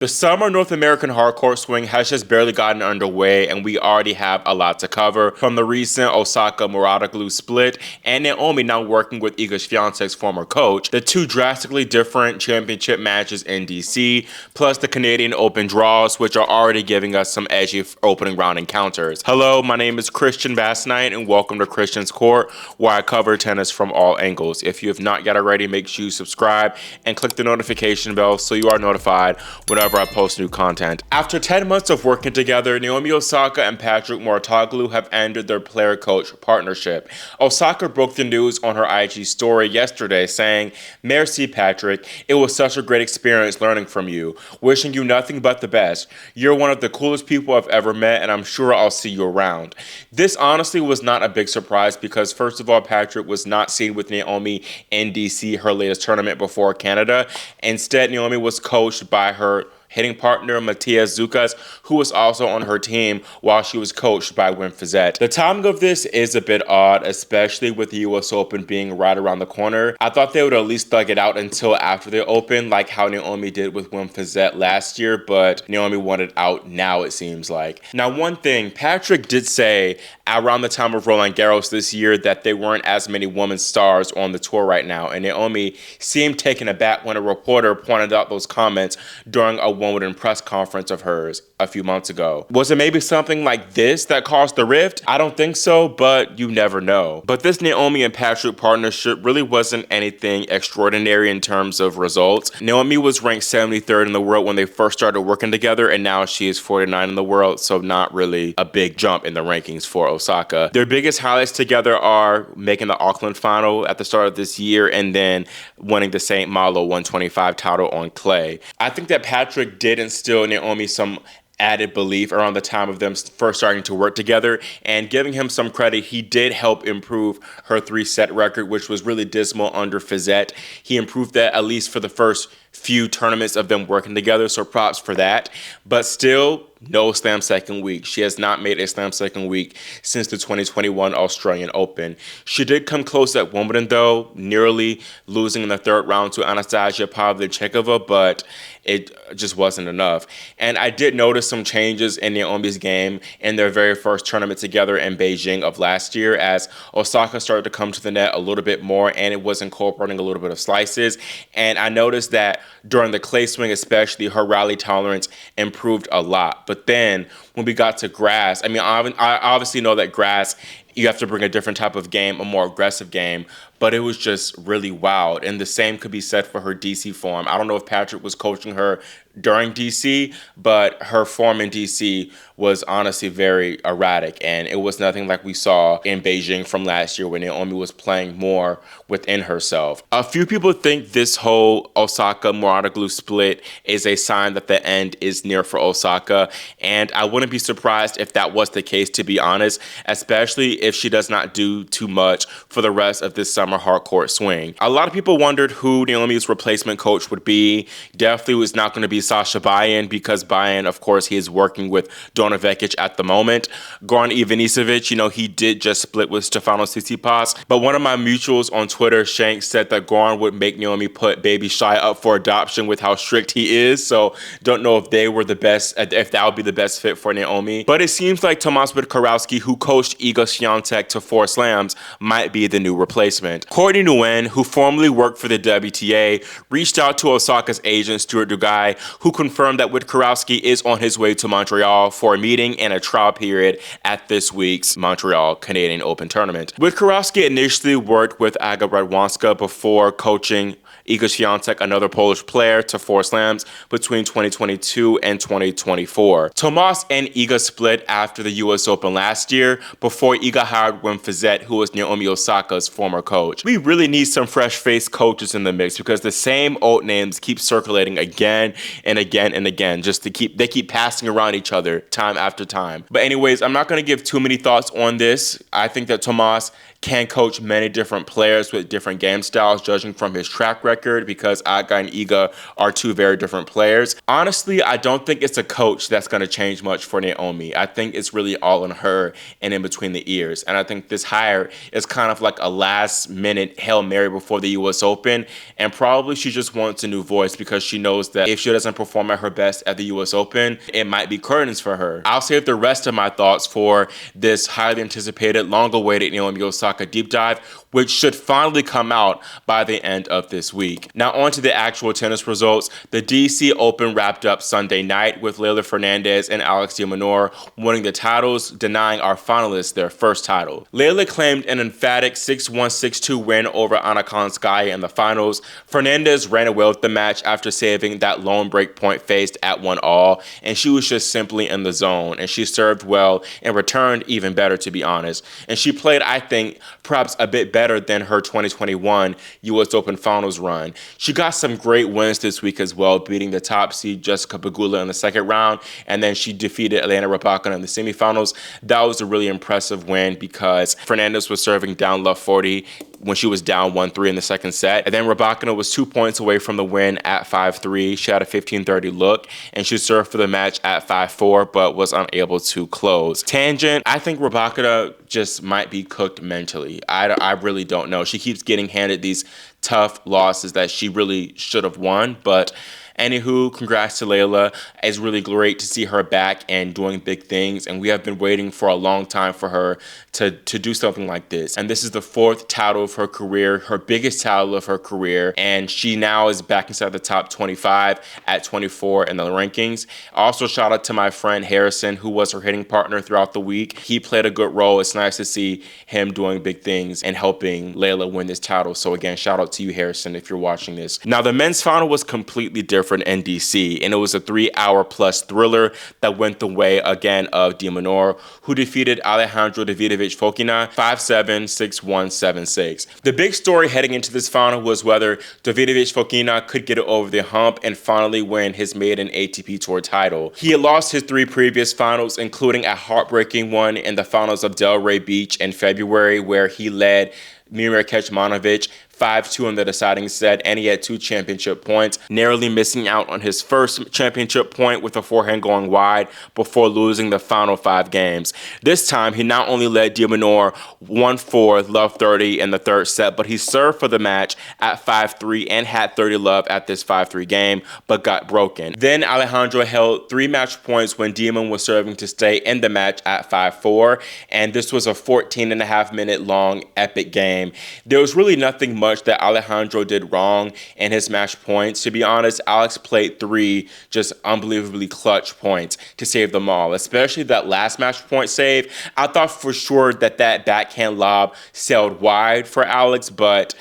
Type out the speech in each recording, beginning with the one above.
The summer North American hardcourt swing has just barely gotten underway, and we already have a lot to cover, from the recent Osaka-Mouratoglou split and Naomi now working with Iga Swiatek's former coach, the two drastically different championship matches in DC, plus the Canadian Open draws, which are already giving us some edgy opening round encounters. Hello, my name is Christian Bassnight, and welcome to Christian's Court, where I cover tennis from all angles. If you have not yet already, make sure you subscribe and click the notification bell so you are notified whenever I post new content. After 10 months of working together, Naomi Osaka and Patrick Mouratoglou have ended their player-coach partnership. Osaka broke the news on her IG story yesterday, saying, "Merci Patrick, it was such a great experience learning from you. Wishing you nothing but the best. You're one of the coolest people I've ever met, and I'm sure I'll see you around." This honestly was not a big surprise because, first of all, Patrick was not seen with Naomi in DC, her latest tournament before Canada. Instead, Naomi was coached by her hitting partner Matthias Zukas, who was also on her team while she was coached by Wim Fizet. The timing of this is a bit odd, especially with the US Open being right around the corner. I thought they would at least thug it out until after the Open, like how Naomi did with Wim Fizet last year, but Naomi wanted out now, it seems like. Now, one thing, Patrick did say around the time of Roland Garros this year that there weren't as many women's stars on the tour right now, and Naomi seemed taken aback when a reporter pointed out those comments during a Wimbledon press conference of hers a few months ago. Was it maybe something like this that caused the rift? I don't think so, but you never know. But this Naomi and Patrick partnership really wasn't anything extraordinary in terms of results. Naomi was ranked 73rd in the world when they first started working together, and now she is 49 in the world, so not really a big jump in the rankings for Osaka. Their biggest highlights together are making the Auckland final at the start of this year and then winning the St. Malo 125 title on clay. I think that Patrick did instill Naomi some added belief around the time of them first starting to work together, and giving him some credit, he did help improve her 3-set record, which was really dismal under Fizet. He improved that at least for the first few tournaments of them working together, so props for that. But still, no slam second week. She has not made a slam second week since the 2021 Australian Open. She did come close at Wimbledon, though, nearly losing in the third round to Anastasia Pavlyuchenkova, but it just wasn't enough. And I did notice some changes in Naomi's game in their very first tournament together in Beijing of last year, as Osaka started to come to the net a little bit more, and it was incorporating a little bit of slices. And I noticed that during the clay swing especially, her rally tolerance improved a lot. But then when we got to grass, I mean, I obviously know that grass, you have to bring a different type of game, a more aggressive game, but it was just really wild. And the same could be said for her DC form. I don't know if Patrick was coaching her during DC, but her form in DC was honestly very erratic, and it was nothing like we saw in Beijing from last year when Naomi was playing more within herself. A few people think this whole Osaka-Mouratoglou split is a sign that the end is near for Osaka, and I wouldn't be surprised if that was the case, to be honest, especially if she does not do too much for the rest of this summer hardcourt swing. A lot of people wondered who Naomi's replacement coach would be. Definitely was not going to be Sasha Bayan, because Bayan, of course, he is working with Dona Vekic at the moment. Goran Ivanisevic, he did just split with Stefano Tsitsipas, but one of my mutuals on Twitter, Shank, said that Goran would make Naomi put baby Shy up for adoption with how strict he is, so don't know if they were the best, if that would be the best fit for Naomi. But it seems like Tomasz Wiktorowski, who coached Iga Swiatek to 4 slams, might be the new replacement. Courtney Nguyen, who formerly worked for the WTA, reached out to Osaka's agent, Stuart Dugai, who confirmed that Wiktorowski is on his way to Montreal for a meeting and a trial period at this week's Montreal Canadian Open tournament. Wiktorowski initially worked with Aga Radwanska before coaching Iga Swiatek, another Polish player, to 4 slams between 2022 and 2024. Tomasz and Iga split after the US Open last year before Iga hired Wim Fizet, who was Naomi Osaka's former coach. We really need some fresh-faced coaches in the mix because the same old names keep circulating again and again and again, they keep passing around each other time after time. But anyways, I'm not going to give too many thoughts on this. I think that Tomasz can coach many different players with different game styles, judging from his track record record because Iga and Iga are two very different players. Honestly, I don't think it's a coach that's going to change much for Naomi. I think it's really all in her and in between the ears. And I think this hire is kind of like a last-minute Hail Mary before the U.S. Open, and probably she just wants a new voice because she knows that if she doesn't perform at her best at the U.S. Open, it might be curtains for her. I'll save the rest of my thoughts for this highly anticipated, long-awaited Naomi Osaka deep dive, which should finally come out by the end of this week. Now on to the actual tennis results. The DC Open wrapped up Sunday night with Leylah Fernandez and Alex de Minaur winning the titles, denying our finalists their first title. Leylah claimed an emphatic 6-1, 6-2 win over Anna Kalinskaya in the finals. Fernandez ran away with the match after saving that lone break point faced at 1-all, and she was just simply in the zone, and she served well and returned even better, to be honest. And she played, I think, perhaps a bit better than her 2021 U.S. Open Finals run. She got some great wins this week as well, beating the top seed Jessica Pegula in the second round, and then she defeated Elena Rybakina in the semifinals. That was a really impressive win because Fernandez was serving down love 40 when she was down 1-3 in the second set. And then Rybakina was 2 points away from the win at 5-3. She had a 15-30 look, and she served for the match at 5-4, but was unable to close. Tangent, I think Rybakina just might be cooked mentally. I really don't know. She keeps getting handed these tough losses that she really should have won, but anywho, congrats to Leylah. It's really great to see her back and doing big things, and we have been waiting for a long time for her to do something like this. And this is the fourth title of her career, her biggest title of her career, and she now is back inside the top 25 at 24 in the rankings. Also, shout out to my friend Harrison, who was her hitting partner throughout the week. He played a good role. It's nice to see him doing big things and helping Leylah win this title. So again, shout out to you, Harrison, if you're watching this. Now, the men's final was completely different in DC, and it was a 3-hour plus thriller that went the way again of de Minaur, who defeated Alejandro Davidovich Fokina 5-7, 6-1, 7-6. The big story heading into this final was whether Davidovich Fokina could get it over the hump and finally win his maiden ATP Tour title. He had lost his 3 previous finals, including a heartbreaking one in the finals of Delray Beach in February, where he led Mirek Kecmanovic 5-2 in the deciding set, and he had 2 championship points, narrowly missing out on his first championship point with a forehand going wide before losing the final 5 games. This time, he not only led de Minaur 1-4 love 30 in the third set, but he served for the match at 5-3 and had 30 love at this 5-3 game, but got broken. Then Alejandro held 3 match points when Demon was serving to stay in the match at 5-4, and this was a 14.5-minute long epic game. There was really nothing much that Alejandro did wrong in his match points. To be honest, Alex played 3 just unbelievably clutch points to save them all, especially that last match point save. I thought for sure that backhand lob sailed wide for Alex, but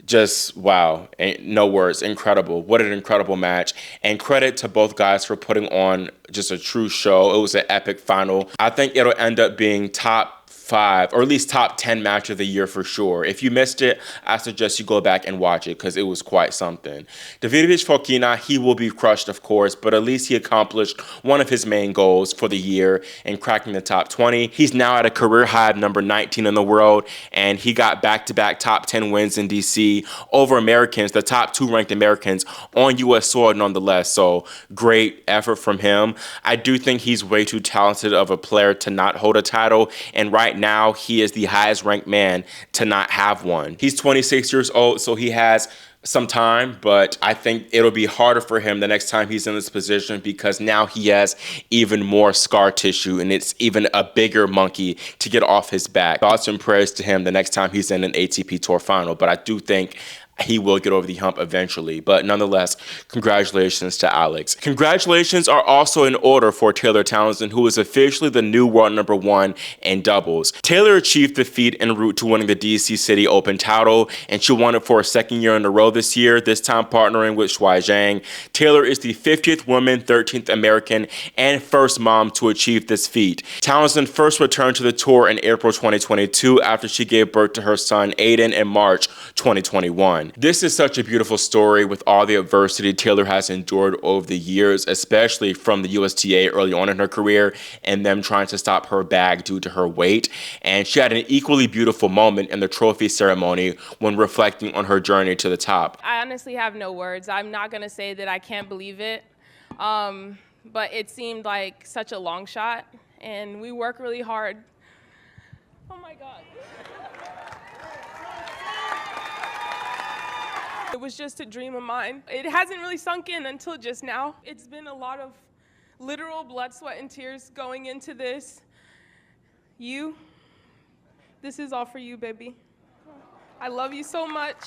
just wow, no words, incredible. What an incredible match, and credit to both guys for putting on just a true show. It was an epic final. I think it'll end up being top 5 or at least top 10 match of the year for sure. If you missed it, I suggest you go back and watch it because it was quite something. Davidovich Fokina, he will be crushed, of course, but at least he accomplished one of his main goals for the year in cracking the top 20. He's now at a career high of number 19 in the world, and he got back-to-back top 10 wins in DC over Americans, the top 2 ranked Americans on U.S. soil nonetheless. So great effort from him. I do think he's way too talented of a player to not hold a title, and right now he is the highest ranked man to not have one. He's 26 years old, so he has some time, but I think it'll be harder for him the next time he's in this position because now he has even more scar tissue and it's even a bigger monkey to get off his back. Thoughts and prayers to him the next time he's in an ATP Tour final, but I do think he will get over the hump eventually. But nonetheless, congratulations to Alex. Congratulations are also in order for Taylor Townsend, who is officially the new world number 1 in doubles. Taylor achieved the feat en route to winning the DC City Open title, and she won it for a second year in a row this year, this time partnering with Shuai Zhang. Taylor is the 50th woman, 13th American, and first mom to achieve this feat. Townsend first returned to the tour in April 2022 after she gave birth to her son Aiden in March 2021. one. This is such a beautiful story with all the adversity Taylor has endured over the years, especially from the USTA early on in her career and them trying to stop her bag due to her weight. And she had an equally beautiful moment in the trophy ceremony when reflecting on her journey to the top. I honestly have no words. I'm not going to say that I can't believe it, but it seemed like such a long shot, and we work really hard. Oh my God. It was just a dream of mine. It hasn't really sunk in until just now. It's been a lot of literal blood, sweat, and tears going into this. This is all for you, baby. I love you so much.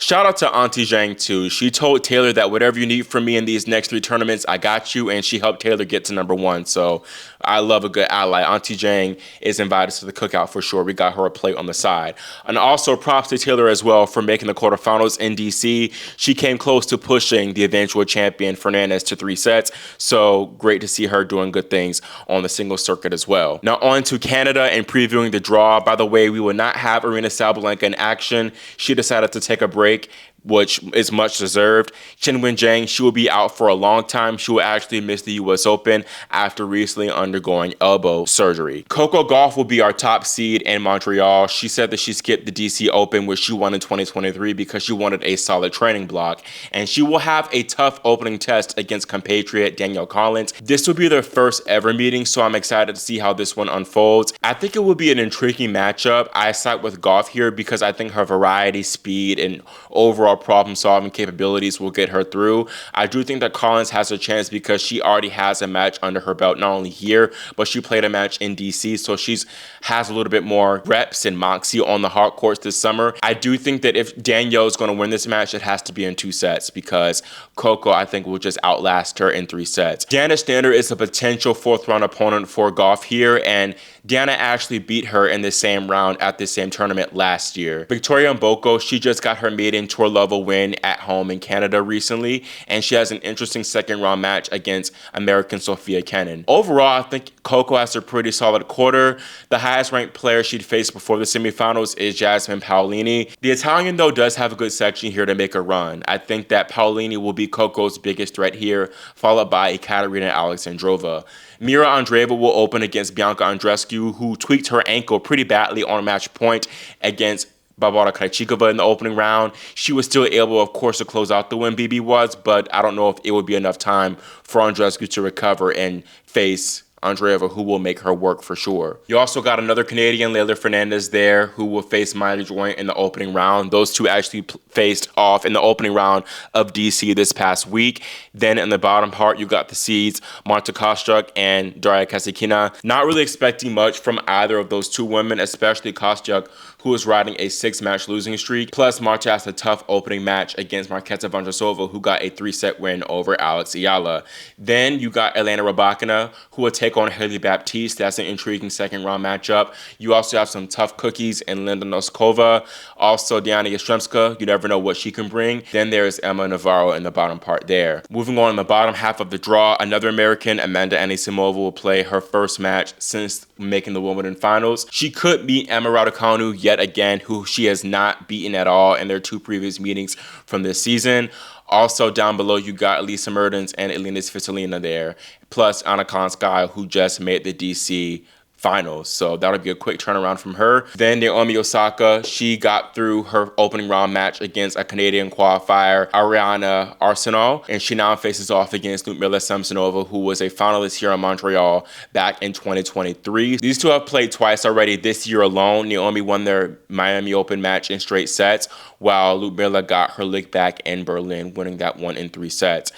Shout out to Auntie Zhang too. She told Taylor that whatever you need from me in these next 3 tournaments, I got you, and she helped Taylor get to #1. So I love a good ally. Auntie Zhang is invited to the cookout for sure. We got her a plate on the side. And also props to Taylor as well for making the quarterfinals in DC. She came close to pushing the eventual champion Fernandez to 3 sets. So great to see her doing good things on the singles circuit as well. Now on to Canada and previewing the draw. By the way, we will not have Aryna Sabalenka in action. She decided to take a break, which is much deserved. Qinwen Zhang, she will be out for a long time. She will actually miss the US Open after recently undergoing elbow surgery. Coco Gauff will be our top seed in Montreal. She said that she skipped the DC Open, which she won in 2023 because she wanted a solid training block. And she will have a tough opening test against compatriot Danielle Collins. This will be their first ever meeting, so I'm excited to see how this one unfolds. I think it will be an intriguing matchup. I side with Gauff here because I think her variety, speed, and overall problem-solving capabilities will get her through. I do think that Collins has a chance because she already has a match under her belt, not only here, but she played a match in DC, so she's has a little bit more reps and moxie on the hard courts this summer. I do think that if Danielle is going to win this match, it has to be in 2 sets because Coco, I think, will just outlast her in 3 sets. Deanna Stander is a potential 4th-round opponent for Gauff here, and Deanna actually beat her in the same round at the same tournament last year. Victoria Mboko, she just got her maiden tour level win at home in Canada recently, and she has an interesting 2nd-round match against American Sophia Kenin. Overall, I think Coco has a pretty solid quarter. The highest-ranked player she'd faced before the semifinals is Jasmine Paolini. The Italian, though, does have a good section here to make a run. I think that Paolini will be Coco's biggest threat here, followed by Ekaterina Alexandrova. Mira Andreeva will open against Bianca Andreescu, who tweaked her ankle pretty badly on match point against Barbara Krejcikova in the opening round. She was still able, of course, to close out the win, BB was, but I don't know if it would be enough time for Andreescu to recover and face Andreeva, who will make her work for sure. You also got another Canadian, Leylah Fernandez, there, who will face Miley Joint in the opening round. Those two actually faced off in the opening round of DC this past week. Then in the bottom part, you got the seeds Marta Kostyuk and Daria Kasatkina. Not really expecting much from either of those two women, especially Kostyuk, who is riding a 6-match losing streak. Plus, Marta has a tough opening match against Marketa Vondrousova, who got a 3-set win over Alex Ayala. Then you got Elena Rybakina, who will take on Haley Baptiste. That's an intriguing 2nd-round matchup. You also have some tough cookies in Linda Noskova. Also, Diana Yastremska. You never know what she can bring. Then there's Emma Navarro in the bottom part there. Moving on in the bottom half of the draw, another American, Amanda Anisimova, will play her first match since making the Wimbledon finals. She could beat Emma Raducanu yet again, who she has not beaten at all in their 2 previous meetings from this season. Also down below, you got Elisa Mertens and Elena Svitolina there, plus Anna Konskaya, who just made the DC finals. So that'll be a quick turnaround from her. Then Naomi Osaka, she got through her opening round match against a Canadian qualifier, Ariana Arsenal, and she now faces off against Ludmila Samsonova, who was a finalist here in Montreal back in 2023. These two have played twice already this year alone. Naomi won their Miami Open match in straight sets, while Ludmila got her lick back in Berlin, winning that one in 3 sets.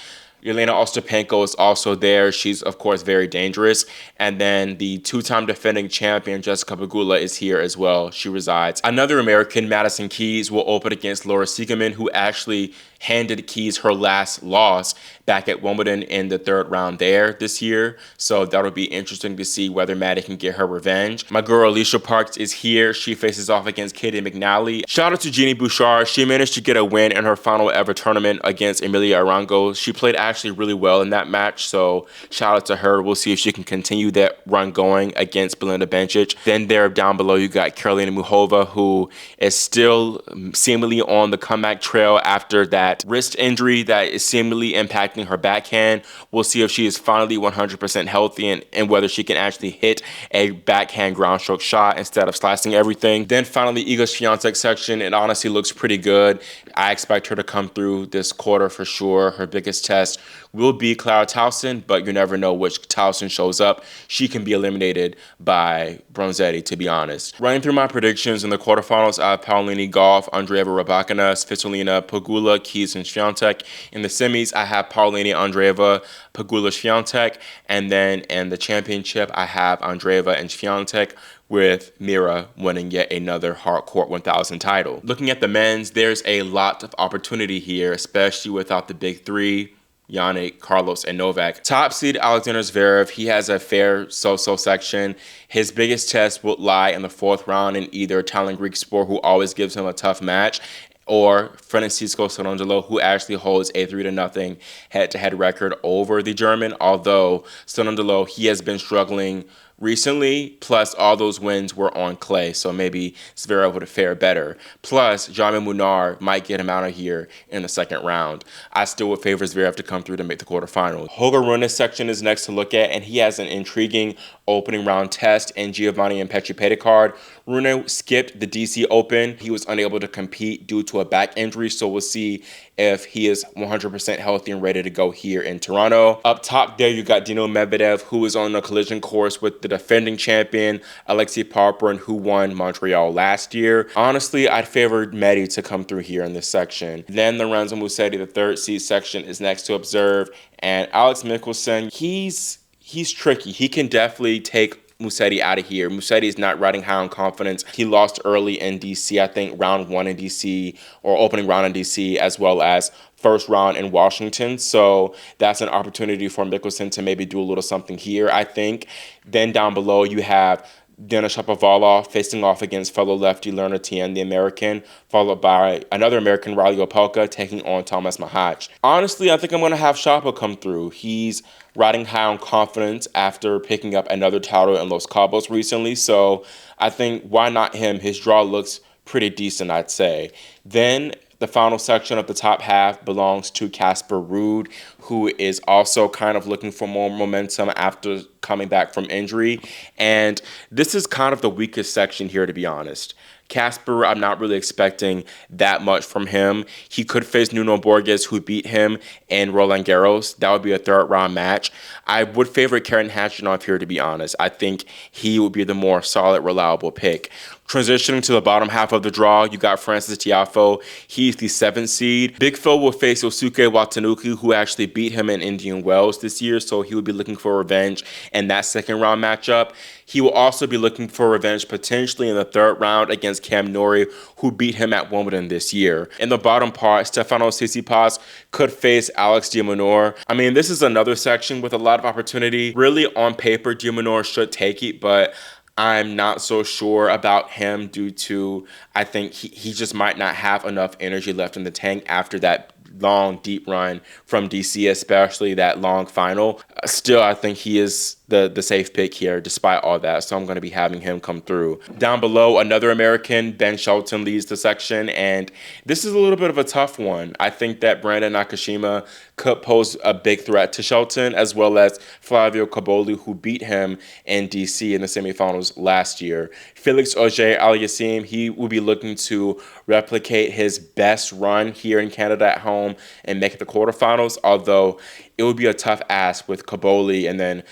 Elena Ostapenko is also there. She's, of course, very dangerous. And then the 2-time defending champion, Jessica Pegula, is here as well. She resides. Another American, Madison Keys, will open against Laura Siegemund, who actually handed Keys her last loss back at Wimbledon in the 3rd round there this year. So that'll be interesting to see whether Maddie can get her revenge. My girl Alicia Parks is here. She faces off against Katie McNally. Shout out to Jeannie Bouchard. She managed to get a win in her final ever tournament against Emilia Arango. She played actually actually really well in that match, so shout out to her. We'll see if she can continue that run going against Belinda Bencic. Then there down below, you got Karolina Muchova, who is still seemingly on the comeback trail after that wrist injury that is seemingly impacting her backhand. We'll see if she is finally 100% healthy and whether she can actually hit a backhand ground stroke shot instead of slicing everything. Then finally, Iga Swiatek section, it honestly looks pretty good. I expect her to come through this quarter for sure. Her biggest test will be Clara Townsend, but you never know which Townsend shows up. She can be eliminated by Bronzetti, to be honest. Running through my predictions in the quarterfinals, I have Paulini, Gauff, Andreeva, Rybakina, Svitolina, Pegula, Keys, and Swiatek. In the semis, I have Paulini, Andreeva, Pegula, Swiatek, and then in the championship, I have Andreeva and Swiatek, with Mira winning yet another hardcourt 1000 title. Looking at the men's, there's a lot of opportunity here, especially without the big three, Yannick, Carlos, and Novak. Top seed Alexander Zverev, he has a fair so-so section. His biggest test will lie in the fourth round in either Italian Greek Sport, who always gives him a tough match, or Francisco Cerundolo, who actually holds a 3-0 head-to-head record over the German, although Cerundolo, he has been struggling recently, plus all those wins were on clay, so maybe Zverev would have fared better. Plus, Jaime Munar might get him out of here in the second round. I still would favor Zverev to come through to make the quarterfinals. Holger Rune's section is next to look at, and he has an intriguing opening round test in Giovanni and Petri Pedicard. Rune skipped the DC Open. He was unable to compete due to a back injury, so we'll see if he is 100% healthy and ready to go here in Toronto. Up top there, you got Dino Medvedev, who is on a collision course with the defending champion, Alexei Popyrin, who won Montreal last year. Honestly, I'd favor Medi to come through here in this section. Then Lorenzo Musetti, the third seed section, is next to observe. And Alex Michelsen, he's tricky. He can definitely take Musetti out of here. Musetti is not riding high on confidence. He lost early in DC, I think round 1 in DC, or opening round in DC, as well as first round in Washington. So that's an opportunity for Michelsen to maybe do a little something here, I think. Then down below, you have Denis Shapovalov facing off against fellow lefty Lerner Tien, the American, followed by another American, Riley Opelka, taking on Thomas Mahach. Honestly, I think I'm going to have Shapo come through. He's riding high on confidence after picking up another title in Los Cabos recently, so I think why not him? His draw looks pretty decent, I'd say. Then the final section of the top half belongs to Casper Ruud, who is also kind of looking for more momentum after coming back from injury. And this is kind of the weakest section here, to be honest. Casper, I'm not really expecting that much from him. He could face Nuno Borges, who beat him in Roland Garros. That would be a third-round match. I would favor Karen Khachanov here, to be honest. I think he would be the more solid, reliable pick. Transitioning to the bottom half of the draw, you got Francis Tiafoe. He's the 7th seed. Big Phil will face Yosuke Watanuki, who actually beat him in Indian Wells this year, so he will be looking for revenge in that second-round matchup. He will also be looking for revenge potentially in the third round against Cam Norrie, who beat him at Wimbledon this year. In the bottom part, Stefanos Tsitsipas could face Alex de Minaur. I mean, this is another section with a lot of opportunity. Really, on paper, de Minaur should take it, but I'm not so sure about him due to, I think he just might not have enough energy left in the tank after that long, deep run from DC, especially that long final. Still, I think he is the safe pick here despite all that, so I'm going to be having him come through. Down below, another American, Ben Shelton, leads the section, and this is a little bit of a tough one. I think that Brandon Nakashima could pose a big threat to Shelton, as well as Flavio Cobolli, who beat him in DC in the semifinals last year. Felix Auger-Aliassime, he will be looking to replicate his best run here in Canada at home and make the quarterfinals, although it would be a tough ask with Cobolli and then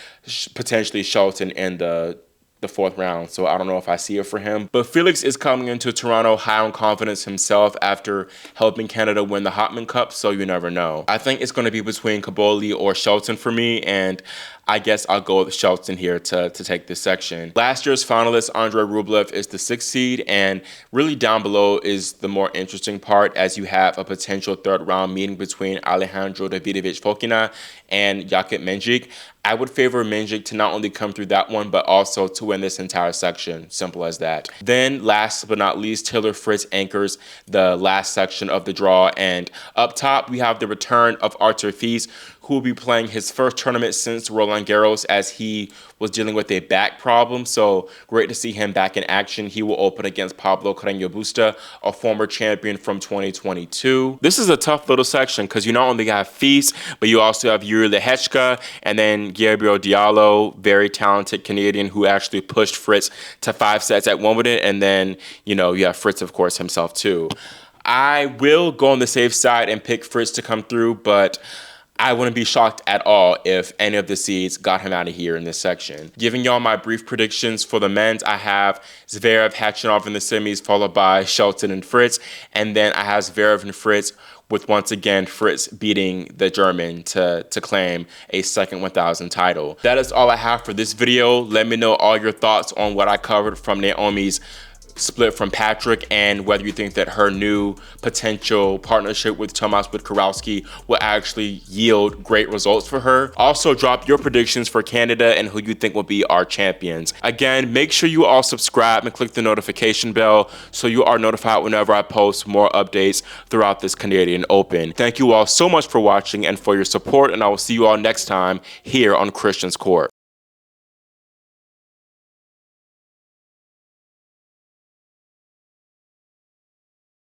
potentially Shelton in the fourth round, so I don't know if I see it for him. But Felix is coming into Toronto high on confidence himself after helping Canada win the Hopman Cup, so you never know. I think it's going to be between Cobolli or Shelton for me, and I guess I'll go with Shelton here to take this section. Last year's finalist, Andrei Rublev, is the 6th seed, and really down below is the more interesting part, as you have a potential third round meeting between Alejandro Davidovich Fokina and Jakub Mędzyk. I would favor Mędzyk to not only come through that one, but also to win this entire section. Simple as that. Then, last but not least, Taylor Fritz anchors the last section of the draw. And up top, we have the return of Artur Fils, who will be playing his first tournament since Roland Garros, as he was dealing with a back problem. So great to see him back in action. He will open against Pablo Carreño Busta, a former champion from 2022. This is a tough little section because you not only have Fils, but you also have Yuri Lehechka and then Gabriel Diallo, very talented Canadian who actually pushed Fritz to 5 sets at Wimbledon. And then, you have Fritz, of course, himself too. I will go on the safe side and pick Fritz to come through, but I wouldn't be shocked at all if any of the seeds got him out of here in this section. Giving y'all my brief predictions for the men's, I have Zverev, Khachanov in the semis, followed by Shelton and Fritz. And then I have Zverev and Fritz, with once again Fritz beating the German to claim a second 1,000 title. That is all I have for this video. Let me know all your thoughts on what I covered from Naomi's split from Patrick, and whether you think that her new potential partnership with Tomasz Wiktorowski will actually yield great results for her. Also, drop your predictions for Canada and who you think will be our champions. Again, make sure you all subscribe and click the notification bell so you are notified whenever I post more updates throughout this Canadian Open. Thank you all so much for watching and for your support, and I will see you all next time here on Christian's Court.